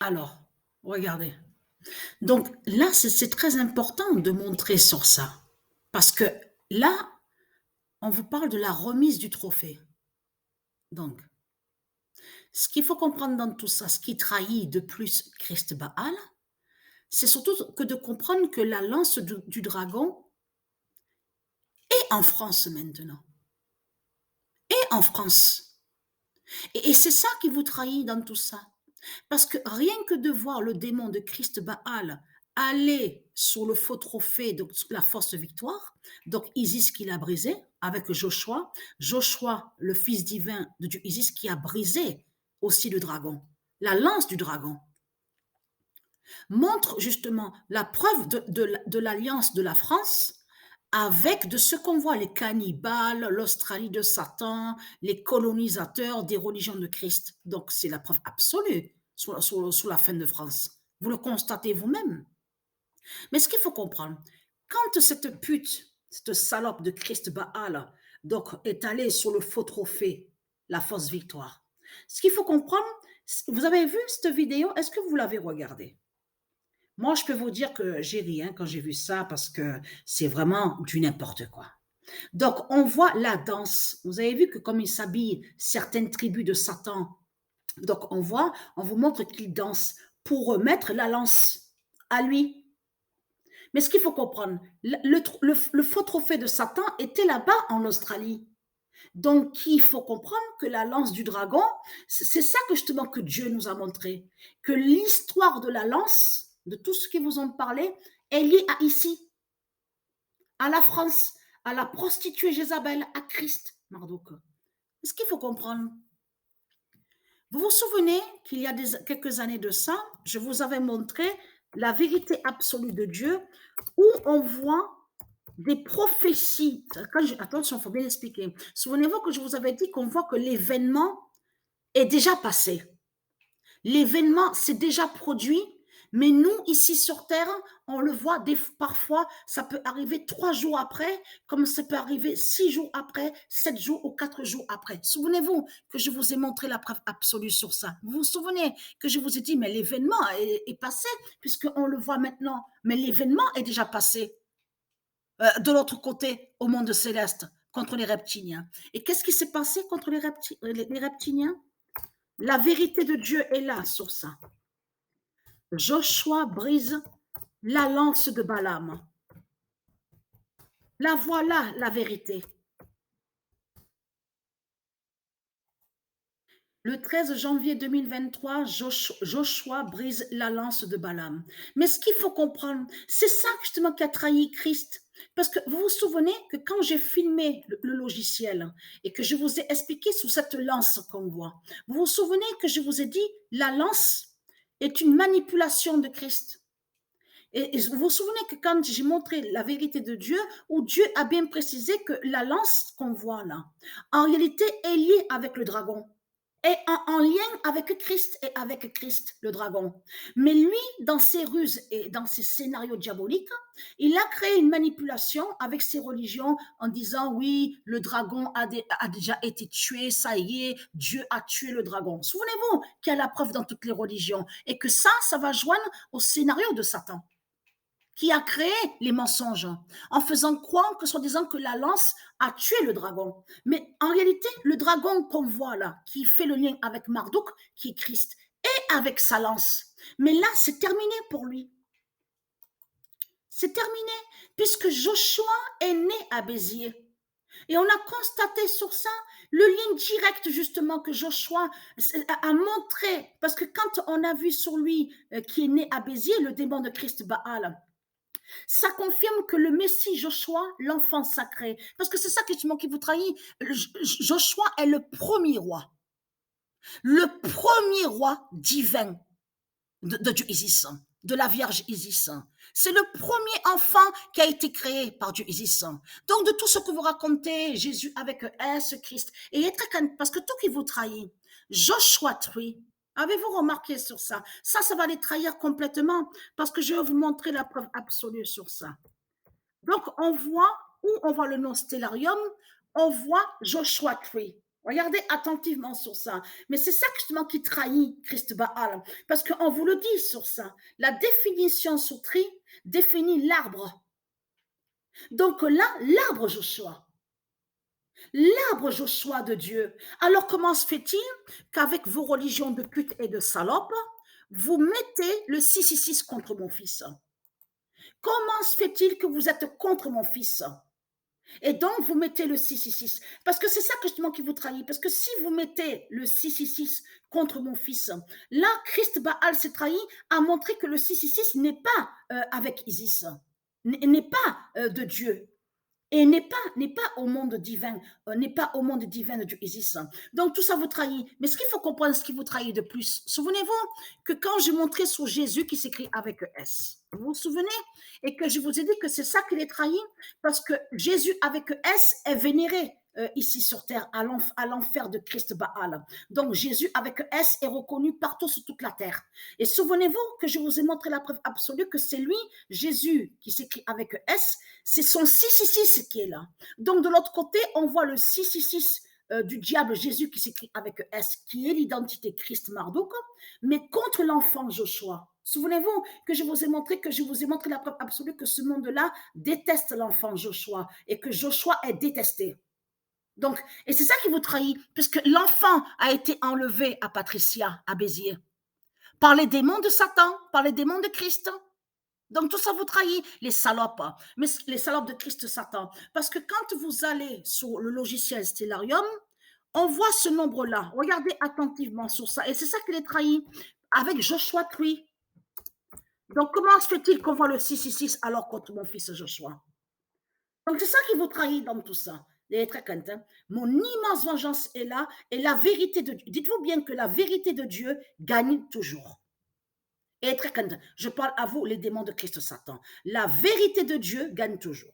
Alors, regardez. Donc là, c'est très important de montrer sur ça. Parce que là, on vous parle de la remise du trophée. Donc, ce qu'il faut comprendre dans tout ça, ce qui trahit de plus Christ Baal, c'est surtout que de comprendre que la lance du dragon est en France maintenant. Et en France. Et c'est ça qui vous trahit dans tout ça. Parce que rien que de voir le démon de Christ Baal aller sur le faux trophée, donc la force victoire, donc Isis qui l'a brisé avec Joshua, Joshua, le fils divin de Dieu Isis, qui a brisé aussi le dragon, la lance du dragon, montre justement la preuve de l'alliance de la France avec de ce qu'on voit les cannibales, l'Australie de Satan, les colonisateurs des religions de Christ. Donc c'est la preuve absolue sous la fin de France. Vous le constatez vous-même. Mais ce qu'il faut comprendre, quand cette pute, cette salope de Christ Baal, donc, est allée sur le faux trophée, la fausse victoire, ce qu'il faut comprendre, vous avez vu cette vidéo, est-ce que vous l'avez regardée? Moi, je peux vous dire que j'ai ri hein, quand j'ai vu ça parce que c'est vraiment du n'importe quoi. Donc, on voit la danse. Vous avez vu que comme ils s'habillent certaines tribus de Satan, donc on vous montre qu'ils dansent pour remettre la lance à lui. Mais ce qu'il faut comprendre, le faux trophée de Satan était là-bas en Australie. Donc, il faut comprendre que la lance du dragon, c'est ça que justement que Dieu nous a montré, que l'histoire de la lance, de tout ce qui vous ont parlé, est liée à ici, à la France, à la prostituée Jézabel, à Christ, Marduk. C'est ce qu'il faut comprendre. Vous vous souvenez qu'il y a quelques années de ça, je vous avais montré la vérité absolue de Dieu, où on voit des prophéties. Attention, il faut bien expliquer. Souvenez-vous que je vous avais dit qu'on voit que l'événement est déjà passé. L'événement s'est déjà produit, mais nous, ici sur Terre, on le voit parfois, ça peut arriver 3 jours après, comme ça peut arriver 6 jours après, 7 jours ou 4 jours après. Souvenez-vous que je vous ai montré la preuve absolue sur ça. Vous vous souvenez que je vous ai dit, mais l'événement est passé, puisqu'on le voit maintenant, mais l'événement est déjà passé de l'autre côté, au monde céleste, contre les reptiliens. Et qu'est-ce qui s'est passé contre les reptiliens? La vérité de Dieu est là sur ça. Joshua brise la lance de Balaam. La voilà la vérité. Le 13 janvier 2023, Joshua brise la lance de Balaam. Mais ce qu'il faut comprendre, c'est ça justement qui a trahi Christ. Parce que vous vous souvenez que quand j'ai filmé le logiciel et que je vous ai expliqué sous cette lance qu'on voit, vous vous souvenez que je vous ai dit la lance est une manipulation de Christ. Et vous vous souvenez que quand j'ai montré la vérité de Dieu, où Dieu a bien précisé que la lance qu'on voit là, en réalité est liée avec le dragon est en lien avec Christ et avec Christ, le dragon. Mais lui, dans ses ruses et dans ses scénarios diaboliques, il a créé une manipulation avec ses religions en disant oui, le dragon a déjà été tué, ça y est, Dieu a tué le dragon. Souvenez-vous qu'il y a la preuve dans toutes les religions et que ça va joindre au scénario de Satan qui a créé les mensonges en faisant croire que soi-disant que la lance a tué le dragon. Mais en réalité, le dragon qu'on voit là, qui fait le lien avec Marduk, qui est Christ, est avec sa lance. Mais là, c'est terminé pour lui. C'est terminé, puisque Joshua est né à Béziers. Et on a constaté sur ça le lien direct justement que Joshua a montré, parce que quand on a vu sur lui qui est né à Béziers, le démon de Christ Baal, ça confirme que le Messie Joshua, l'enfant sacré, parce que c'est ça qui vous trahit, Joshua est le premier roi divin de Dieu Isis, de la Vierge Isis. C'est le premier enfant qui a été créé par Dieu Isis. Donc de tout ce que vous racontez, Jésus avec S, Christ, et parce que tout qui vous trahit, Joshua trahit. Avez-vous remarqué sur ça? Ça va les trahir complètement parce que je vais vous montrer la preuve absolue sur ça. Donc, on voit où on voit le nom Stellarium, on voit Joshua Tree. Regardez attentivement sur ça. Mais c'est ça justement qui trahit Christ Baal. Parce qu'on vous le dit sur ça. La définition sur tri définit l'arbre. Donc là, l'arbre Joshua. L'arbre Joshua de Dieu. Alors comment se fait-il qu'avec vos religions de pute et de salope, vous mettez le 666 contre mon fils? Comment se fait-il que vous êtes contre mon fils? Et donc, vous mettez le 666. Parce que c'est ça que justement qui vous trahit. Parce que si vous mettez le 666 contre mon fils, là, Christ Baal s'est trahi, a montré que le 666 n'est pas avec Isis, n'est pas de Dieu. Et n'est pas au monde divin, n'est pas au monde divin de Dieu Isis. Donc tout ça vous trahit. Mais ce qu'il faut comprendre, ce qui vous trahit de plus, souvenez-vous que quand j'ai montré sur Jésus qui s'écrit avec S, vous vous souvenez? Et que je vous ai dit que c'est ça qui les trahit, parce que Jésus avec S est vénéré ici sur terre, à l'enfer de Christ Baal. Donc Jésus avec S est reconnu partout sur toute la terre. Et souvenez-vous que je vous ai montré la preuve absolue que c'est lui, Jésus, qui s'écrit avec S, c'est son 666 qui est là. Donc de l'autre côté, on voit le 666 du diable Jésus qui s'écrit avec S, qui est l'identité Christ Marduk, mais contre l'enfant Joshua. Souvenez-vous que je vous ai montré la preuve absolue que ce monde-là déteste l'enfant Joshua et que Joshua est détesté. Donc, et c'est ça qui vous trahit, puisque l'enfant a été enlevé à Patricia, à Béziers, par les démons de Satan, par les démons de Christ. Donc tout ça vous trahit, les salopes, mais les salopes de Christ Satan. Parce que quand vous allez sur le logiciel Stellarium, on voit ce nombre-là. Regardez attentivement sur ça. Et c'est ça qui les trahit avec Joshua Tree. Donc comment se fait-il qu'on voit le 666 alors contre mon fils Joshua? Donc c'est ça qui vous trahit dans tout ça. Mon immense vengeance est là et la vérité de Dieu. Dites-vous bien que la vérité de Dieu gagne toujours. Et très content. Je parle à vous, les démons de Christ Satan. La vérité de Dieu gagne toujours.